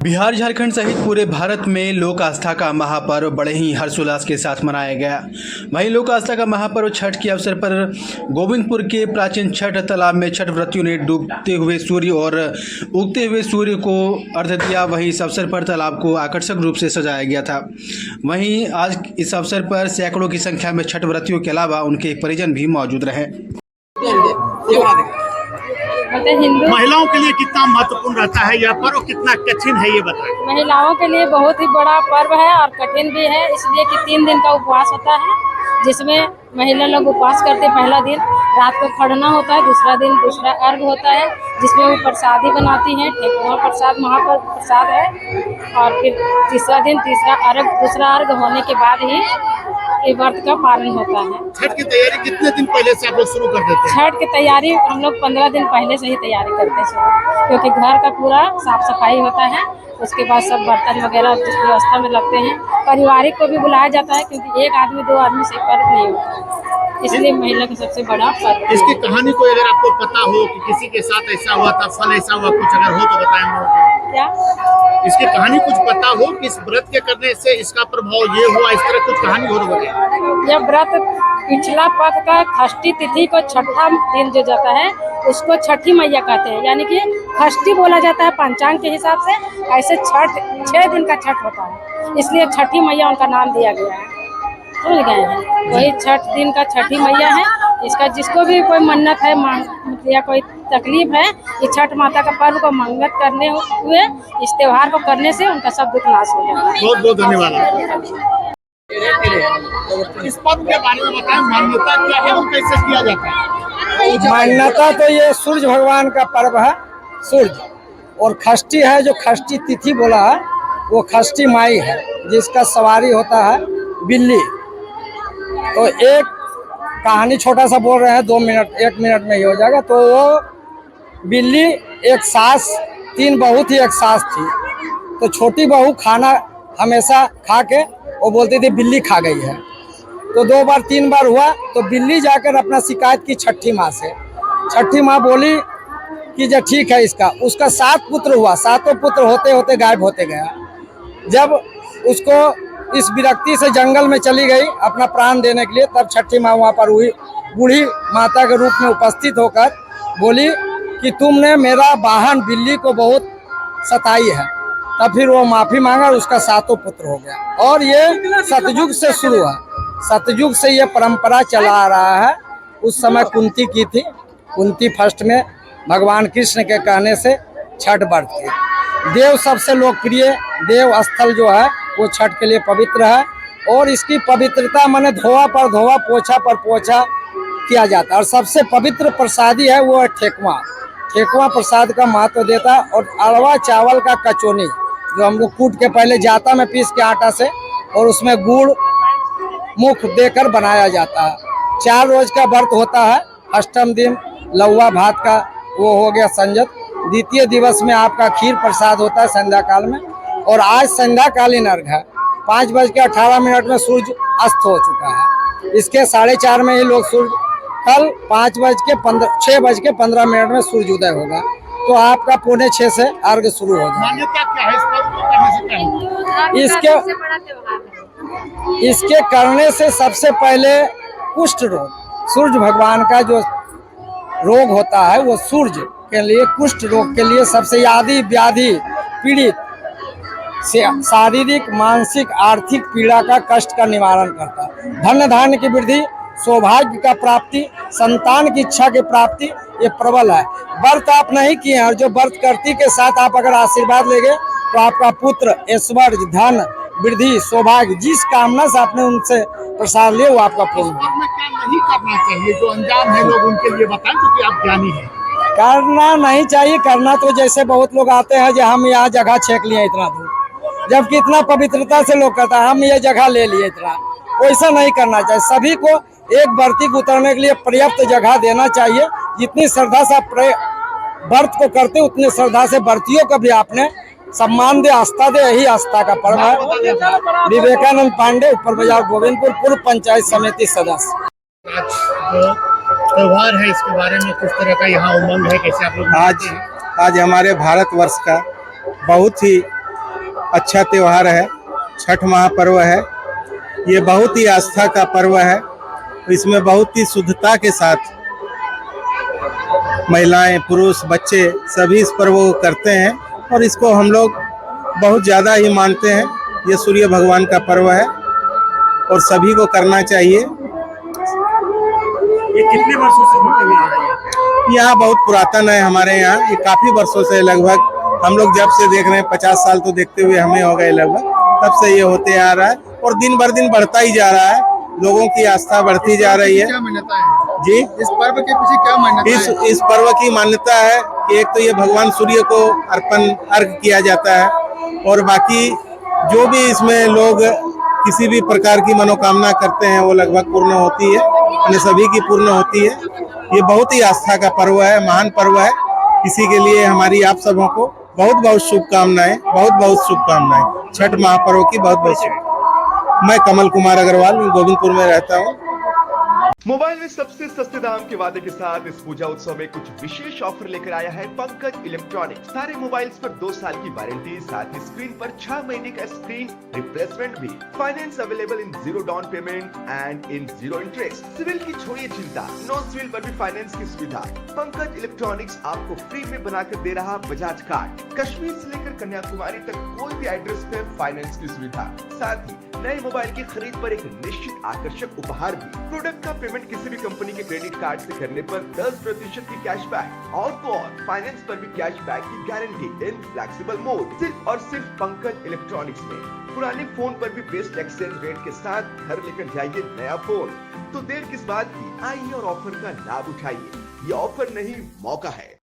बिहार झारखंड सहित पूरे भारत में लोक आस्था का महापर्व बड़े ही हर्षोल्लास के साथ मनाया गया। वहीं लोक आस्था का महापर्व छठ के अवसर पर गोविंदपुर के प्राचीन छठ तालाब में छठ व्रतियों ने डूबते हुए सूर्य और उगते हुए सूर्य को अर्घ्य दिया। वहीं इस अवसर पर तालाब को आकर्षक रूप से सजाया गया था। वहीं आज इस अवसर पर सैकड़ों की संख्या में छठ व्रतियों के अलावा उनके परिजन भी मौजूद रहे। महिलाओं के लिए कितना महत्वपूर्ण रहता है यह पर्व, कितना कठिन है ये बताएं। महिलाओं के लिए बहुत ही बड़ा पर्व है और कठिन भी है, इसलिए कि 3 दिन का उपवास होता है, जिसमें महिला लोग उपवास करते। पहला दिन रात को खड़ना होता है, दूसरा दिन दूसरा अर्घ होता है, जिसमें वो प्रसादी बनाती हैं। ठेकुआ प्रसाद महापर्व प्रसाद है। और फिर तीसरा दिन तीसरा अर्घ, दूसरा अर्घ होने के बाद ही ये व्रत का पालन होता है। छठ की तैयारी कितने दिन पहले से आप लोग शुरू कर देते हैं? छठ की तैयारी हम लोग 15 दिन पहले से ही तैयारी करते हैं, क्योंकि घर का पूरा साफ सफाई होता है। उसके बाद सब बर्तन वगैरह जिस व्यवस्था में लगते हैं। पारिवारिक को भी बुलाया जाता है, क्योंकि एक आदमी 2 आदमी से पर्व नहीं होता, इसलिए महिला का सबसे बड़ा पर्व। इसकी कहानी कोई अगर आपको पता हो कि किसी के साथ ऐसा हुआ था, फल ऐसा हुआ, कुछ अगर हो तो बताएं हम लोगों को। क्या इसकी कहानी कुछ पता हो कि इस व्रत के करने से इसका प्रभाव ये हुआ, इस तरह कुछ कहानी हो तो बताएं। यह व्रत पिछला पक्ष का षष्ठी तिथि को छठा दिन जो जाता है उसको छठी मैया कहते हैं, यानी कि षष्ठी बोला जाता है पंचांग के हिसाब से। ऐसे छठ 6 दिन का छठ होता है, इसलिए छठी मैया उनका नाम दिया गया है। समझ गए हैं? वही छठ दिन का छठी मैया है। इसका जिसको भी कोई मन्नत है या कोई तकलीफ है, ये छठ माता का पर्व को मंगत करने हुए इस त्योहार को करने से उनका सब दुख नाश हो जाता है। बहुत बहुत धन्यवाद। इस पर्व के बारे में बताएं, मान्यता क्या है और कैसे किया जाता है? मान्यता तो ये सूर्य भगवान का पर्व है, सूर्य, और षष्ठी है जो षष्ठी तिथि बोला है वो षष्ठी माई है, जिसका सवारी होता है बिल्ली। तो एक कहानी छोटा सा बोल रहे हैं, 2 मिनट 1 मिनट में ही हो जाएगा। तो वो बिल्ली एक सास, 3 बहू थी, एक सास थी। तो छोटी बहू खाना हमेशा खा के वो बोलती थी बिल्ली खा गई है। तो 2 बार 3 बार हुआ तो बिल्ली जाकर अपना शिकायत की छठी माँ से। छठी माँ बोली कि जो ठीक है इसका, उसका 7 पुत्र हुआ। 7 पुत्र होते होते गायब होते गया। जब उसको इस विरक्ति से जंगल में चली गई अपना प्राण देने के लिए, तब छठी माँ वहाँ पर हुई, बूढ़ी माता के रूप में उपस्थित होकर बोली कि तुमने मेरा वाहन बिल्ली को बहुत सताई है। तब फिर वो माफ़ी मांगा, उसका 7 पुत्र हो गया। और ये सतयुग से शुरू है, सतयुग से ये परंपरा चला आ रहा है। उस समय कुंती की थी, कुंती फर्स्ट में भगवान कृष्ण के कहने से छठ व्रत की। देव सबसे लोकप्रिय देव स्थल जो है वो छठ के लिए पवित्र है। और इसकी पवित्रता माने धोआ पर धोआ, पोछा पर पोछा किया जाता है। और सबसे पवित्र प्रसादी है वो है ठेकुआ। ठेकुआ प्रसाद का महत्व देता है। और अरवा चावल का कचौनी जो हम लोग कूट के पहले जाता में पीस के आटा से, और उसमें गुड़ मुख देकर बनाया जाता है। 4 रोज का व्रत होता है। अष्टम दिन लौवा भात का वो हो गया संजत। द्वितीय दिवस में आपका खीर प्रसाद होता है संध्या काल में। और आज संध्या कालीन अर्घ है। 5:18 में सूर्य अस्त हो चुका है। इसके 4:30 में ही लोग सूर्य, कल 6:15 में सूर्य उदय होगा। तो आपका 5:45 से अर्घ शुरू हो जाएगा। मान्यता क्या है इस पर्व को करने से? क्या है इसके करने से सबसे पहले कुष्ठ रोग, सूर्य भगवान का जो रोग होता है वो सूर्य के लिए, कुष्ठ रोग के लिए सबसे आदि व्याधि पीड़ित से शारीरिक, मानसिक, आर्थिक पीड़ा का, कष्ट का निवारण करता है। धन धान्य की वृद्धि, सौभाग्य का प्राप्ति, संतान की इच्छा की प्राप्ति ये प्रबल है। व्रत आप नहीं किए हैं, और जो व्रत करती के साथ आप अगर आशीर्वाद लेंगे तो आपका पुत्र, ऐश्वर्य, धन, वृद्धि, सौभाग्य, जिस कामना से आपने उनसे प्रसाद लिए वो आपका पूर्ण है। क्या नहीं करना चाहिए, जो अनजान है लोग उनके लिए बताएं, क्योंकि आप ज्ञानी हैं। करना नहीं चाहिए। करना तो जैसे बहुत लोग आते हैं जो हम यहाँ जगह छेक लिए इतना दूर, जबकि इतना पवित्रता से लोग कहता है हम ये जगह ले लिए इतना, वैसा नहीं करना चाहिए। सभी को एक व्रती को उतरने के लिए पर्याप्त जगह देना चाहिए। जितनी श्रद्धा से व्रत को करते उतनी श्रद्धा से व्रतियों को भी आपने सम्मान दे, आस्था दे। यही आस्था का पर्व है। विवेकानंद पांडे, ऊपर बाजार गोविंदपुर, पूर्व पंचायत समिति सदस्य। त्योहार है, इसके बारे में किस तरह का यहाँ उमंग है, कैसे आप लोग? आज हमारे भारतवर्ष का बहुत ही अच्छा त्यौहार है, छठ महापर्व है। ये बहुत ही आस्था का पर्व है। इसमें बहुत ही शुद्धता के साथ महिलाएं, पुरुष, बच्चे सभी इस पर्व को करते हैं और इसको हम लोग बहुत ज़्यादा ही मानते हैं। ये सूर्य भगवान का पर्व है और सभी को करना चाहिए। ये कितने वर्षों से होते हुए आ रही है? यहाँ बहुत पुरातन है हमारे यहाँ, ये काफ़ी वर्षों से, लगभग हम लोग जब से देख रहे हैं 50 साल तो देखते हुए हमें हो गए लगभग, तब से ये होते आ रहा है और दिन भर दिन बढ़ता ही जा रहा है। लोगों की आस्था बढ़ती जा रही है। क्या मान्यता है जी, इस पर्व के पीछे? क्या मान्यता है? इस पर्व की मान्यता है कि एक तो ये भगवान सूर्य को अर्घ किया जाता है और बाकी जो भी इसमें लोग किसी भी प्रकार की मनोकामना करते हैं वो लगभग पूर्ण होती है, यानी सभी की पूर्ण होती है। ये बहुत ही आस्था का पर्व है, महान पर्व है। इसी के लिए हमारी आप सबों को बहुत बहुत शुभकामनाएं, बहुत बहुत शुभकामनाएं। छठ महापर्व की बहुत बहुत शुभकामनाएं। मैं कमल कुमार अग्रवाल गोविंदपुर में रहता हूँ। मोबाइल में सबसे सस्ते दाम के वादे के साथ इस पूजा उत्सव में कुछ विशेष ऑफर लेकर आया है पंकज इलेक्ट्रॉनिक्स। सारे मोबाइल्स पर 2 साल की वारंटी, साथ ही स्क्रीन पर 6 महीने का स्क्रीन रिप्लेसमेंट भी। Finance available in 0 down payment and in 0 interest. CIBIL की छोड़िए चिंता, नॉन सिविल पर भी फाइनेंस की सुविधा। पंकज इलेक्ट्रॉनिक्स आपको फ्री में बनाकर दे रहा बजाज कार्ड। कश्मीर से लेकर कन्याकुमारी तक कोई भी एड्रेस पे फाइनेंस की सुविधा। साथ ही नए मोबाइल की खरीद पर एक निश्चित आकर्षक उपहार भी। प्रोडक्ट का पेमेंट किसी भी कंपनी के क्रेडिट कार्ड से करने पर 10% की कैशबैक और तो और फाइनेंस पर भी कैशबैक की गारंटी इन फ्लेक्सिबल मोड। सिर्फ और सिर्फ पंकज इलेक्ट्रॉनिक्स में। पुराने फोन पर भी बेस्ट एक्सचेंज रेट के साथ घर लेकर जाइए नया फोन। तो देर किस बात की, आइए और ऑफर का लाभ उठाइए। ये ऑफर नहीं, मौका है।